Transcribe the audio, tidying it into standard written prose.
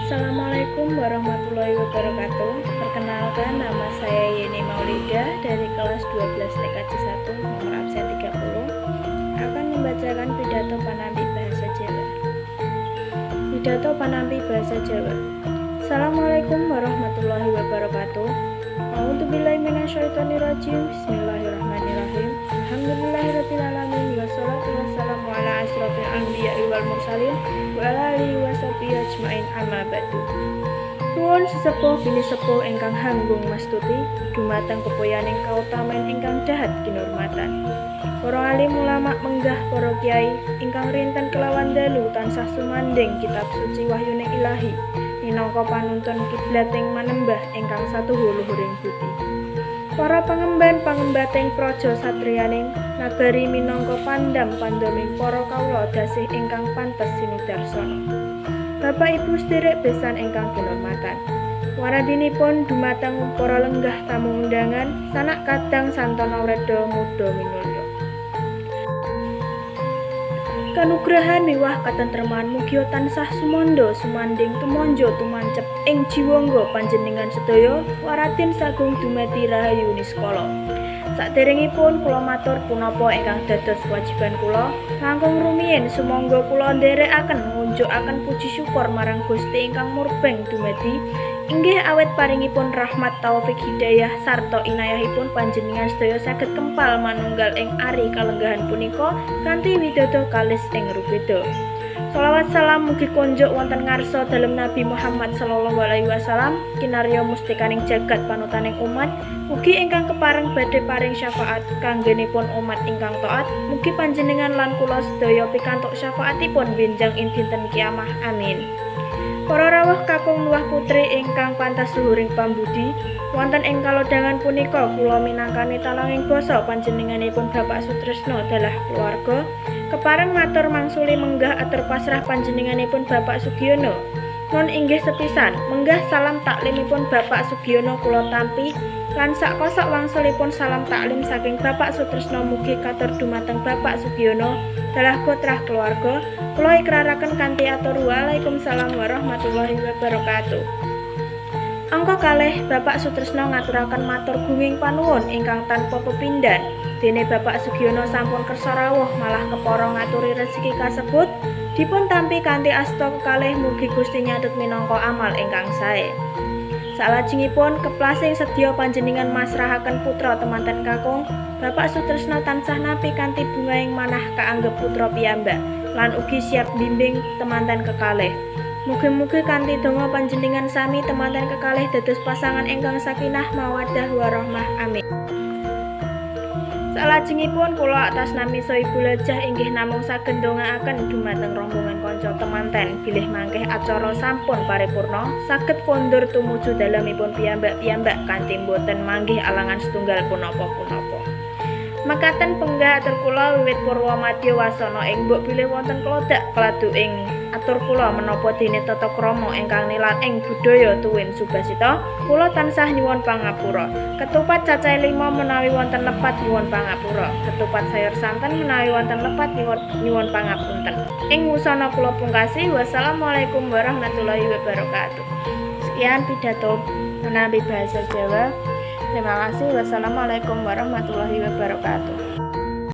Assalamualaikum warahmatullahi wabarakatuh. Perkenalkan, nama saya Yeni Maulida dari kelas 12 TKJ 1 nomor absen 30 akan membacakan pidato panampi bahasa Jawa. Pidato panampi bahasa Jawa. Assalamualaikum warahmatullahi wabarakatuh. A'udzubillahi minasyaitonirrajim. Bismillahirrahmanirrahim. Alhamdulillahirabbil alamin wassalatu wassalamu ala asyrofil anbiya'i wal mursalin wa ala alihi washabihi ajmain amma ba'du. Nuwun sesepuh bini sepuh ingkang hanggung mastuti dumateng pepoyaning kautamen ingkang dahat kinurmatan. Para alim ulama menggah para kiai ingkang rinten kelawan dalu tansah sumanding kitab suci wahyuning ilahi minangka panuntun kiblating manembah ingkang satuhu luhuring budi. Para pangemban-pangembating praja satriyaning nagari minangka pandam-pandaming para kawula dasih ingkang pantes sinudarsana. Bapak Ibu sedherek besan ingkang kinurmatan. Waradinipun dumateng para lenggah tamu undangan sanak kadang santana wreda muda minulya. Kanugrahan miwah katentreman mugia tansah sumandha sumanding tumonjo tumancep ing jiwangga panjenengan sedaya waratin sagung dumadi rahayu niskala. Saderengipun kula matur punapa ingkang dados kewajiban kula langkung rumiyin sumangga kula nderekaken ngunjukaken puji syukur marang Gusti ingkang murbeng dumadi inggih awet paringipun rahmat taufik hidayah sarta inayahipun panjenengan sedaya saged kempal manunggal ing ari kalenggahan punika kanthi widodо kalis ing rubeda. Shalawat salam mugi konjuk wonten ngarsa dalem Nabi Muhammad sallallahu alaihi wasallam kinarya mustikaning jagat panutaning umat mugi ingkang kepareng badhe paring syafaat kanggenipun umat ingkang taat mugi panjenengan lan kula sedaya pikantuk syafaatipun benjang ing dinten kiamah amin. Para rawuh kakung luwah putri ingkang pantas luhuring pambudi wonten ing kalodhangan punika kula minangkani talanging basa panjenenganipun Bapak Sutresno dalah keluarga kepareng matur mangsuli menggah atur pasrah panjenenganipun Bapak Sugiono. Nun inggih sepisan menggah salam taklimipun Bapak Sugiono kula tampi lan sakosok wangsulipun salam taklim saking Bapak Sutresno mugi katur dumateng Bapak Sugiono dalah gotrah keluarga. Kula ikraraken kanthi atur waalaikumsalam warahmatullahi wabarakatuh. Angka kalih Bapak Sutresno ngaturaken matur gunging panuwun ingkang tanpa pepindhan. Dene Bapak Sugiono sampun kersa rawuh malah kepara ngaturi rezeki kasebut dipun tampi kanthi asta kekalih mugi Gusti nyatut minangka amal ingkang sae. Salajengipun keplasing sedya panjenengan masrahaken putra temanten kakung Bapak Sutresno tansah nampi kanthi bungaing manah kaanggep putra piyambak lan ugi siap bimbing temanten kekalih. Mugi-mugi kanthi donga panjenengan sami temanten kekalih dados pasangan ingkang sakinah mawaddah warahmah amin. Salajengipun kula atas nami Ibu Lajah inggih namung saged ndongaaken dumateng rombongan kanca temanten bilih mangkeh acara sampun paripurna saged kondur tumuju dalemipun piyambak-piyambak kanthi boten manggih alangan setunggal punapa-punapa. Mekaten penggah atur kula wiwit purwa madya wasana ing mbok bilih wonten klodak kladu ing atur kula menapa dene tata krama ingkang nilar ing budaya tuwin subasita kula tansah nyuwun pangapura. Ketupat cacahé 5 menawi wonten lepat nyuwun pangapura. Ketupat sayur santen menawi wonten lepat nyuwun pangapunten. Ing wusana kula pungkasi wassalamualaikum warahmatullahi wabarakatuh. Sekian pidato panampi bahasa Jawa. Terima kasih. Wassalamualaikum warahmatullahi wabarakatuh.